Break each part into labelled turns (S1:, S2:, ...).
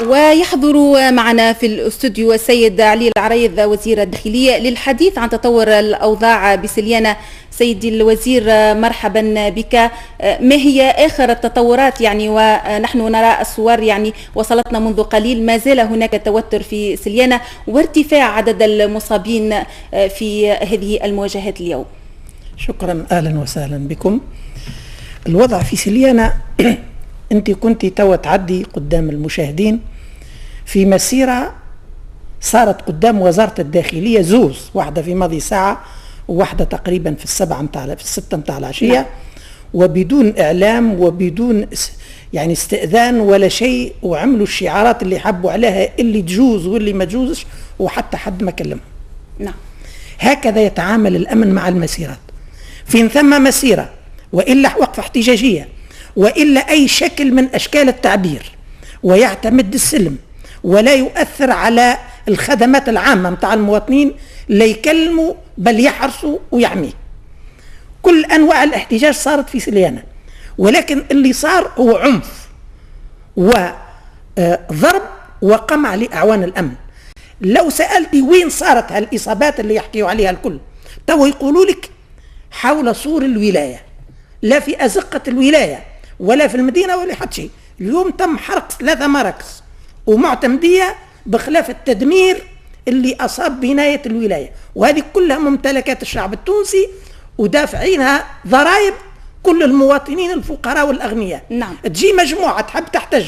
S1: ويحضر معنا في الاستوديو السيد علي العريض وزير الداخلية للحديث عن تطور الأوضاع بسليانة. سيدي الوزير مرحبا بك. ما هي آخر التطورات يعني؟ ونحن نرى الصور يعني وصلتنا منذ قليل، ما زال هناك توتر في سليانة وارتفاع عدد المصابين في هذه المواجهات اليوم.
S2: شكرا، أهلا وسهلا بكم. الوضع في سليانة أنت كنت توا تعدي قدام المشاهدين في مسيرة صارت قدام وزارة الداخلية زوز، واحدة في ماضي ساعة وواحدة تقريبا في الستة متاع العشية. نعم. وبدون إعلام وبدون يعني استئذان ولا شيء، وعملوا الشعارات اللي حبوا عليها، اللي تجوز واللي ما تجوزش، وحتى حد ما كلمهم.
S1: نعم.
S2: هكذا يتعامل الأمن مع المسيرات. فين ثم مسيرة وإلا وقفة احتجاجية وإلا أي شكل من أشكال التعبير ويعتمد السلم ولا يؤثر على الخدمات العامة متاع المواطنين، لا يكلموا بل يحرصوا ويعميه. كل أنواع الاحتجاج صارت في سليانة، ولكن اللي صار هو عنف وضرب وقمع لأعوان الأمن. لو سألتي وين صارت هالإصابات اللي يحكيوا عليها الكل، تو يقولوا لك حول سور الولاية، لا في أزقة الولاية ولا في المدينة ولا حد شيء. اليوم تم حرق 3 مراكز ومعتمدية، بخلاف التدمير اللي أصاب بناية الولاية، وهذه كلها ممتلكات الشعب التونسي ودافعينها ضرائب كل المواطنين الفقراء والأغنياء.
S1: نعم.
S2: تجي مجموعة تحب تحتج،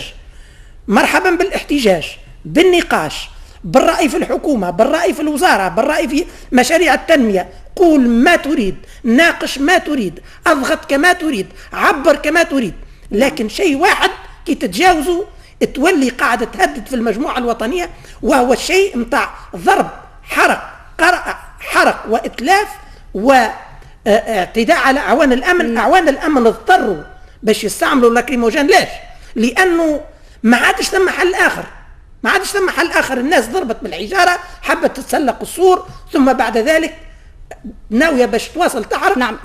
S2: مرحبا بالاحتجاج، بالنقاش، بالرأي في الحكومة، بالرأي في الوزارة، بالرأي في مشاريع التنمية. قول ما تريد، ناقش ما تريد، اضغط كما تريد، عبر كما تريد، لكن شيء واحد كي تتجاوزه تولي قاعدة تهدد في المجموعة الوطنية، وهو الشيء متاع ضرب، حرق وإتلاف واعتداء على أعوان الأمن. أعوان الأمن اضطروا باش يستعملوا اللاكريموجين. ليش؟ لأنه ما عادش ثم حل آخر. الناس ضربت بالحجارة، حبت تتسلق السور، ثم بعد ذلك ناوية باش تواصل تحرق.
S1: نعم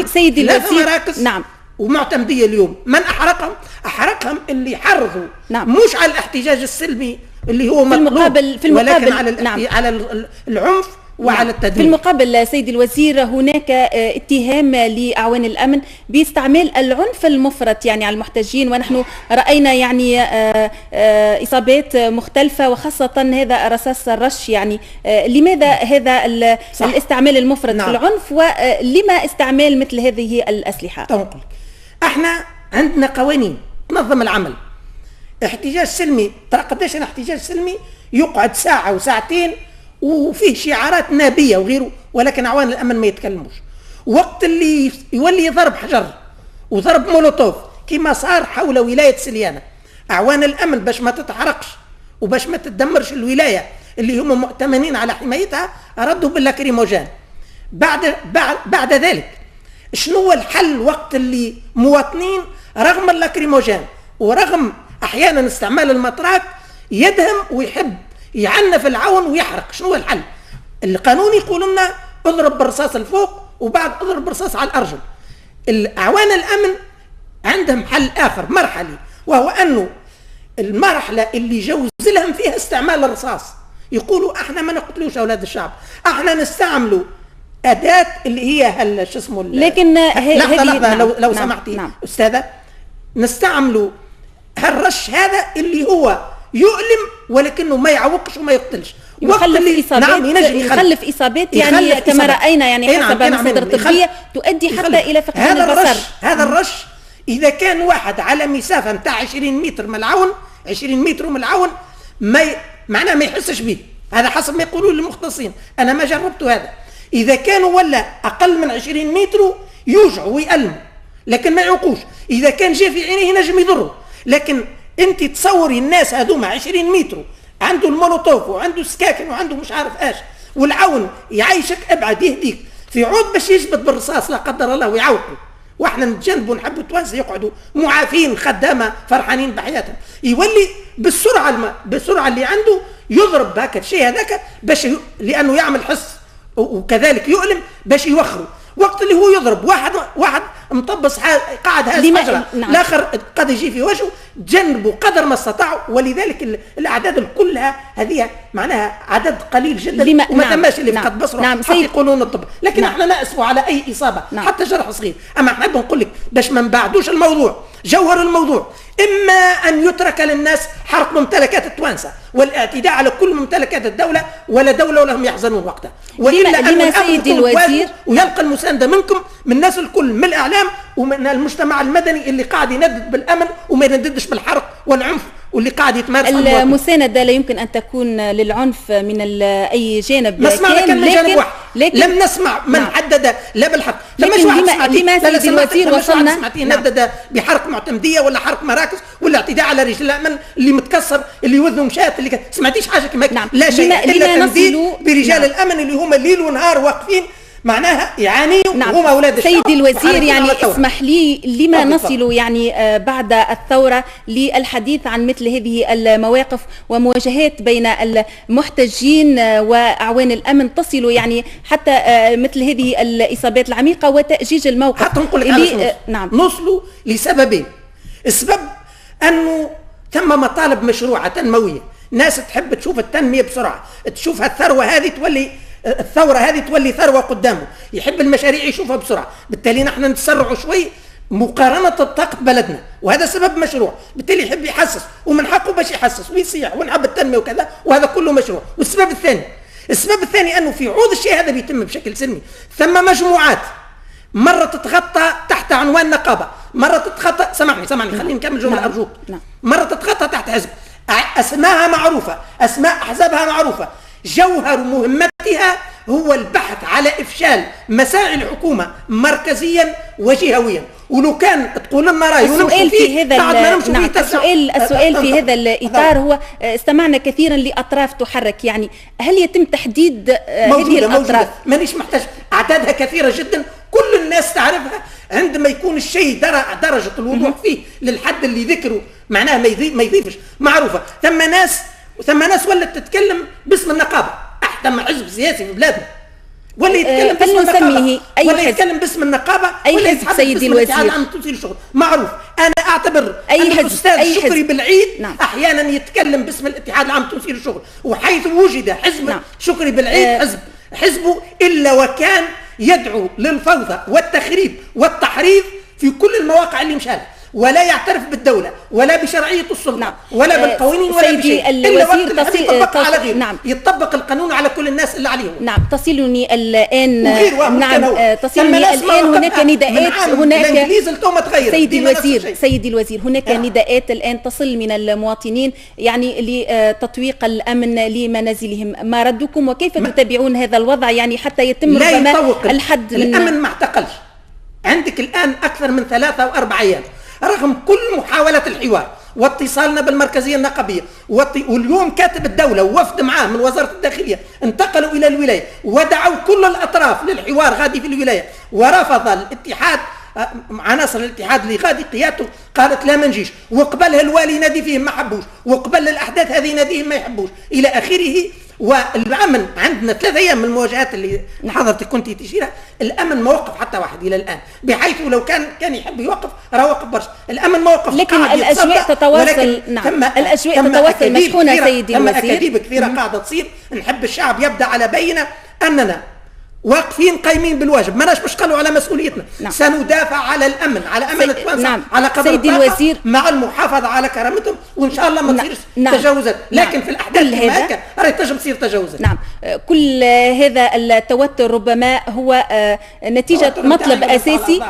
S1: سيدي
S2: الوزير. نعم. ومعتمدية اليوم من أحرقهم اللي حرضوا.
S1: نعم.
S2: مش على الاحتجاج السلمي اللي هو مطلوب، ولكن على نعم. على العنف وعلى التدمير.
S1: في المقابل سيدي الوزير هناك اتهام لأعوان الأمن باستعمال العنف المفرط يعني على المحتجين، ونحن رأينا يعني إصابات مختلفة وخاصة هذا رصاص الرش. يعني لماذا هذا الاستعمال المفرط في العنف، ولما استعمال مثل هذه الأسلحة؟
S2: تنقل. احنا عندنا قوانين تنظم العمل. احتجاج سلمي، ترى قداش الاحتجاج السلمي يقعد ساعة وساعتين وفيه شعارات نابية وغيره، ولكن أعوان الأمن ما يتكلموش. وقت اللي يولي ضرب حجر وضرب مولوتوف كما صار حول ولاية سليانة، أعوان الأمن باش ما تتحرقش وباش ما تدمرش الولاية اللي هم مؤتمنين على حمايتها، ردوا باللاكريموجين. بعد ذلك شنو الحل وقت اللي مواطنين رغم اللاكريموجين ورغم أحيانا استعمال المطرات يدهم ويحب يعنف العون ويحرق؟ شنو الحل؟ القانون يقول لنا اضرب بالرصاص الفوق وبعد اضرب بالرصاص على الأرجل. أعوان الأمن عندهم حل آخر مرحلي، وهو أنه المرحلة اللي جوز لهم فيها استعمال الرصاص يقولوا احنا ما نقتلوش أولاد الشعب، احنا نستعملوا أداة اللي هي شو اسمه.
S1: لكن
S2: لحظة لو سمحتي أستاذة، نستعملوا هالرش هذا اللي هو يؤلم ولكنه ما يعوقش وما يقتلش،
S1: يخلف إصابات يعني كما رأينا يعني حسب مصادر طبية تؤدي حتى إلى فقدان البصر.
S2: هذا الرش إذا كان واحد على مسافة متاع 20 متر من العون، 20 متر من العون، معناه ما يحسش به. هذا حسب ما يقولون المختصين، أنا ما جربته هذا. إذا كانوا ولا أقل من 20 متر يوجعوا ويألموا لكن ما يعوقوش. إذا كان جاء في عينيه نجم يضره. لكن أنت تصوري الناس هذوما 20 متر عنده المولوتوف وعنده سكاكن وعنده مش عارف ايش، والعون يعيشك ابعد يهديك في عود باش يجبد بالرصاص لا قدر الله ويعوقوا. واحنا نتجنبوا نحبوا التوانسه يقعدوا معافين خدامه فرحانين بحياتهم، يولي بالسرعه اللي عنده يضرب هكا الشيء هذاك باش لانه يعمل حس وكذلك يؤلم باش يوخروا. وقت اللي هو يضرب واحد مطبس قاعد هاز حجره، الاخر قد يجي في وجهه، تجنبوا قدر ما استطاعوا. ولذلك الاعداد كلها هذه معناها عدد قليل جدا، وما تماش اللي فقد بصره حتى يقولون الطب. لكن احنا نأسف على اي اصابه حتى جرح صغير. اما احنا نقول لك باش ما نبعدوش الموضوع، جوهر الموضوع اما ان يترك للناس حرق ممتلكات التوانسه والاعتداء على كل ممتلكات الدوله، ولا دوله ولا هم يحزنون وقتها، والا ان
S1: سيدي الوزير
S2: ويلقى المسانده منكم، من الناس الكل، من الاعلام ومن المجتمع المدني اللي قاعد يندد بالامن وما ينددش بالحرق والعنف واللي قاعد يتمارس.
S1: المساندة لا يمكن أن تكون للعنف من أي جانب.
S2: ما سمعنا كان من جانب واحد، لم نسمع من حدد لا بالحق.
S1: لما سيدي الوزير وصلنا
S2: ندد بحرق معتمدية ولا حرق مراكز ولا اعتداء على رجال الأمن اللي متكسر اللي يوذنوا مشات اللي سمعتيش حاجة كما لا شيء إلا تنديد برجال الأمن اللي هم ليل ونهار واقفين معناها يعاني وهم أولاد الشعب.
S1: سيدي الوزير يعني اسمح لي لما نصل يعني بعد الثورة للحديث عن مثل هذه المواقف ومواجهات بين المحتجين وأعوان الأمن تصل يعني حتى مثل هذه الإصابات العميقة وتأجيج الموقف.
S2: حتى نقول لك نوصلوا لسببين. السبب أنه ثم مطالب مشروعة تنموية، ناس تحب تشوف التنمية بسرعة، تشوف الثروة هذه تولي الثورة هذه تولي ثروة قدامه، يحب المشاريع يشوفها بسرعة، بالتالي نحن نتسرعوا شوي مقارنة بطاقة بلدنا، وهذا سبب مشروع، بالتالي يحب يحسس ومن حقه باش يحسس ويصيح ونحب التنمية وكذا، وهذا كله مشروع. والسبب الثاني أنه في عوض الشيء هذا بيتم بشكل سلمي، ثم مجموعات مرة تتغطى تحت عنوان نقابة، مرة تتغطى سامحني خليني نكمل جملة أرجوك. مرة تتغطى تحت حزب، أسماءها معروفة، أسماء أحزابها معروفة، جوهر مهمتها هو البحث على إفشال مساعي الحكومة مركزيا وجهويا. ولو كان تقول لنا رأي
S1: السؤال في هذا السؤال في هذا الإطار هو استمعنا كثيرا لأطراف تحرك، يعني هل يتم تحديد هذه الأطراف؟
S2: مانيش محتاج، أعدادها كثيرة جدا، كل الناس تعرفها. عندما يكون الشيء درجة الوضوح فيه للحد اللي ذكره معناه ما يضيفش معروفة. ثم ناس ولت تتكلم باسم النقابة، أحدث حزب سياسي في بلادنا ولا يتكلم باسم النقابة، ولا يتكلم باسم النقابة،
S1: أي حزب سيدي الوزير
S2: معروف. أنا أعتبر أن الأستاذ شكري بالعيد أحيانا يتكلم باسم الاتحاد العام التونسي للشغل، وحيث وجد حزب شكري بالعيد حزبه إلا وكان يدعو للفوضى والتخريب والتحريض في كل المواقع اللي مشاها، ولا يعترف بالدولة ولا بشرعية السلطة ولا بالقوانين ولا بشيء إلا وقت يطبق على غيره. يطبق القانون على كل الناس اللي عليهم.
S1: تصلني الآن تصلني الآن هناك نداءات، هناك سيدي الوزير هناك نداءات الآن تصل من المواطنين يعني لتطويق الأمن لمنازلهم. ما ردكم وكيف تتابعون هذا الوضع يعني حتى يتم ربما الحد من
S2: الأمن؟ ما اعتقلش. عندك الآن أكثر من 3 أو 4 أيام رغم كل محاولة الحوار واتصالنا بالمركزية النقابية واليوم كاتب الدولة ووفد معاه من وزارة الداخلية انتقلوا إلى الولاية ودعوا كل الأطراف للحوار غادي في الولاية، ورفض الاتحاد عناصر الاتحاد اللي غادي قيادته قالت لا ما نجيش، وقبلها الوالي ينادي فيهم ما حبوش، وقبل الأحداث هذه يناديهم ما يحبوش إلى آخره. والأمن عندنا 3 أيام من المواجهات اللي حضرتك كنت تشيرها، الأمن ما وقف حتى واحد إلى الآن، بحيث لو كان يحب يوقف راه وقف برشا. الأمن ما وقف،
S1: لكن الأجواء تتواصل. الأجواء تتواصل مشحونة سيدي الوزير.
S2: أكاذيب كثيرة قاعدة تصير. نحب الشعب يبدأ على بينة أننا واقفين قايمين بالواجب، ماناش باش قالوا على مسؤوليتنا. سندافع على الامن، على امن التوانسه، على قدر الطاقه مع المحافظه على كرامتهم، وان شاء الله ما تصيرش تجاوزات. لكن في الاحداث هكا راهي تنجم تصير تجاوزات.
S1: كل هذا التوتر ربما هو نتيجه مطلب اساسي،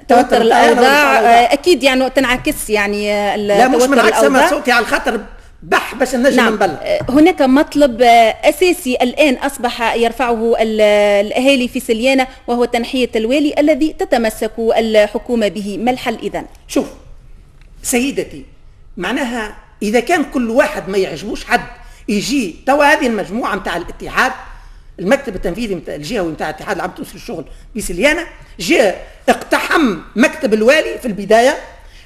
S1: توتر الاوضاع اكيد يعني تنعكس يعني
S2: لا مش من عكس صوتي على الخاطر باش نجم نبلغ.
S1: هناك مطلب أساسي الآن أصبح يرفعه الأهالي في سليانة وهو تنحية الوالي الذي تتمسك الحكومة به. ما الحل إذن؟
S2: شوف سيدتي، معناها إذا كان كل واحد ما يعجبوش حد يجي توا هذه المجموعة متاع الاتحاد، المكتب التنفيذي متاع الجهوي متاع الاتحاد العام التونسي للشغل بسليانة جاء اقتحم مكتب الوالي في البداية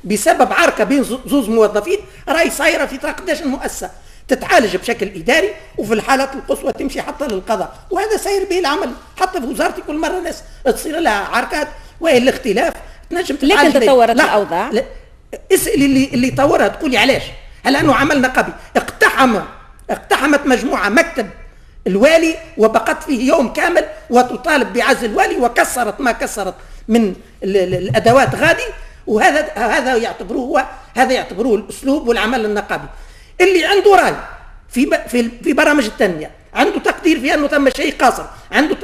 S2: بسبب عركة بين زوز موظفين راهي صايرة في طريق قداش المؤسسة. تتعالج بشكل اداري، وفي الحالات القصوى تمشي حتى للقضاء، وهذا سير به العمل. حتى في وزارتي كل مره ناس تصير لها عركات والاختلاف تنجم تتعالج.
S1: لكن تطورت الاوضاع.
S2: اسال اللي طورها تقولي علاش. هل انه عمل نقابي اقتحمت مجموعه مكتب الوالي وبقت فيه يوم كامل وتطالب بعزل الوالي، وكسرت ما كسرت من الادوات غادي، وهذا يعتبروه الاسلوب والعمل النقابي. اللي عنده راي في برامج التنميه، عنده تقدير في انه ثم شيء قاصر، عنده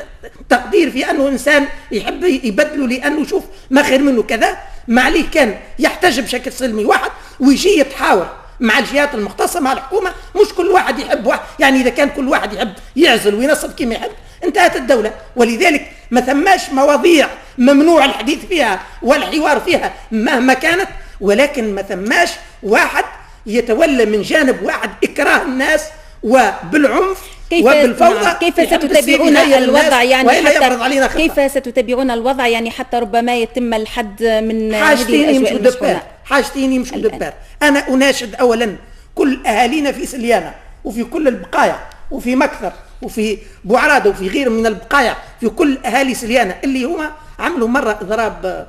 S2: تقدير في انه انسان يحب يبدله لانه يشوف ما خير منه كذا، ما عليه كان يحتج بشكل سلمي واحد ويجي يتحاور مع الجهات المختصه مع الحكومه. مش كل واحد يحب واحد، يعني اذا كان كل واحد يحب يعزل وينصب كما يحب انتهت الدوله. ولذلك ما ثماش مواضيع ممنوع الحديث فيها والحوار فيها مهما كانت، ولكن ما ثماش واحد يتولى من جانب واحد إكراه الناس وبالعنف وبالفوضى.
S1: كيف ستتابعون الوضع يعني حتى كيف ستتابعون الوضع يعني حتى ربما يتم الحد من هذه الأجواء؟
S2: حاجتين يمشوا دبار. أنا أناشد أولا كل أهالينا في سليانة وفي كل البقايا وفي مكثر وفي بوعرادة وفي غير من البقايا، في كل أهالي سليانة اللي هما عملوا مرة إضراب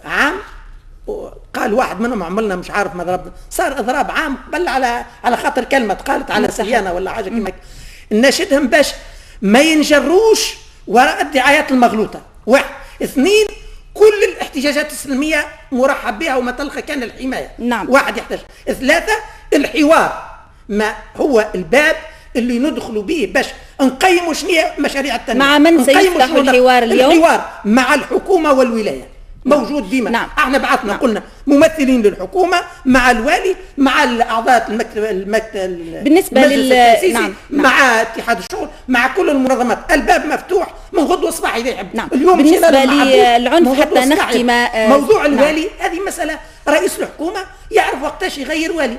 S2: عام، قال واحد منهم عملنا مش عارف ما ضربنا، صار اضراب عام بل على خاطر كلمه قالت على سليانه ولا حاجه كما. ناشدهم باش ما ينجروش وراء الدعايات المغلوطه. واحد. اثنين، كل الاحتجاجات السلميه مرحب بها وما تلقى كان الحمايه.
S1: نعم.
S2: واحد يحتاج. ثلاثه، الحوار ما هو الباب اللي ندخلوا به باش نقيموا شنو مشاريع التنميه.
S1: مع من سيفتح الحوار اليوم؟
S2: الحوار مع الحكومه والولايه موجود ديما.
S1: نعم.
S2: احنا بعثنا قلنا ممثلين للحكومه مع الوالي مع الاعضاء المكتب
S1: بالنسبه
S2: نعم. مع اتحاد الشغل مع كل المنظمات. الباب مفتوح من غدوه الصباح اذا يحب.
S1: نعم. اليوم بالنسبه للعنف حتى نختم
S2: موضوع الوالي. هذه مساله رئيس الحكومه يعرف وقتاش يغير والي.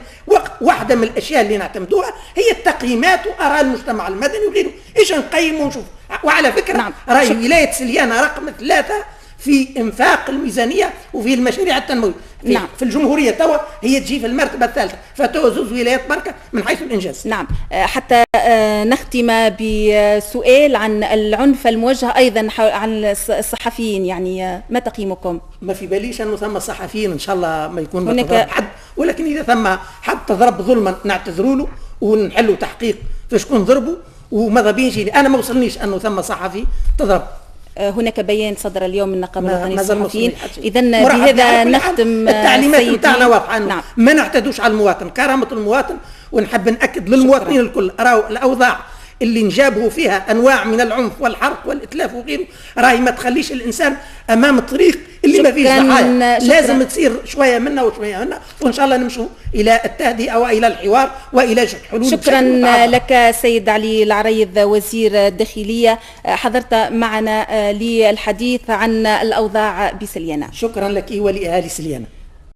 S2: واحده من الاشياء اللي نعتمدوها هي التقييمات واراء المجتمع المدني وغيره. ايش نقيم ونشوف. وعلى فكره
S1: نعم.
S2: راي ولايه سليانه رقم 3 في انفاق الميزانيه وفي المشاريع التنمويه
S1: نعم.
S2: في الجمهوريه توا هي تجي في المرتبه الثالثه، فتوا زوز ولايات بركه من حيث الانجاز.
S1: نعم. حتى نختم بسؤال عن العنف الموجه ايضا عن الصحفيين، يعني ما تقييمكم؟
S2: ما في باليش انه ثم صحفيين ان شاء الله ما يكون هناك حد، ولكن اذا ثم حد تضرب ظلما نعتذروا له ونحلوا تحقيق في شكون ضربوا وماذا بيجي. انا ما وصلنيش انه ثم صحفي تضرب.
S1: هناك بيان صدر اليوم من النقابه الوطنيه للصحفيين. اذا بهذا نختم.
S2: التعليمات نتاعنا واضحه. نعم. ما نعتدوش على المواطن، كرامه المواطن، ونحب ناكد للمواطنين الكل راهو الاوضاع اللي نجابهوا فيها انواع من العنف والحرق والاتلاف وغيره راهي ما تخليش الانسان امام الطريق اللي ما فيش ضحايا. لازم تصير شويه منا وشويه منا، وان شاء الله نمشوا الى التهدئه والى الحوار والى حلول.
S1: شكرا لك سيد علي العريض وزير الداخليه، حضرت معنا للحديث عن الاوضاع بسليانه.
S2: شكرا لك ولاهالي سليانه.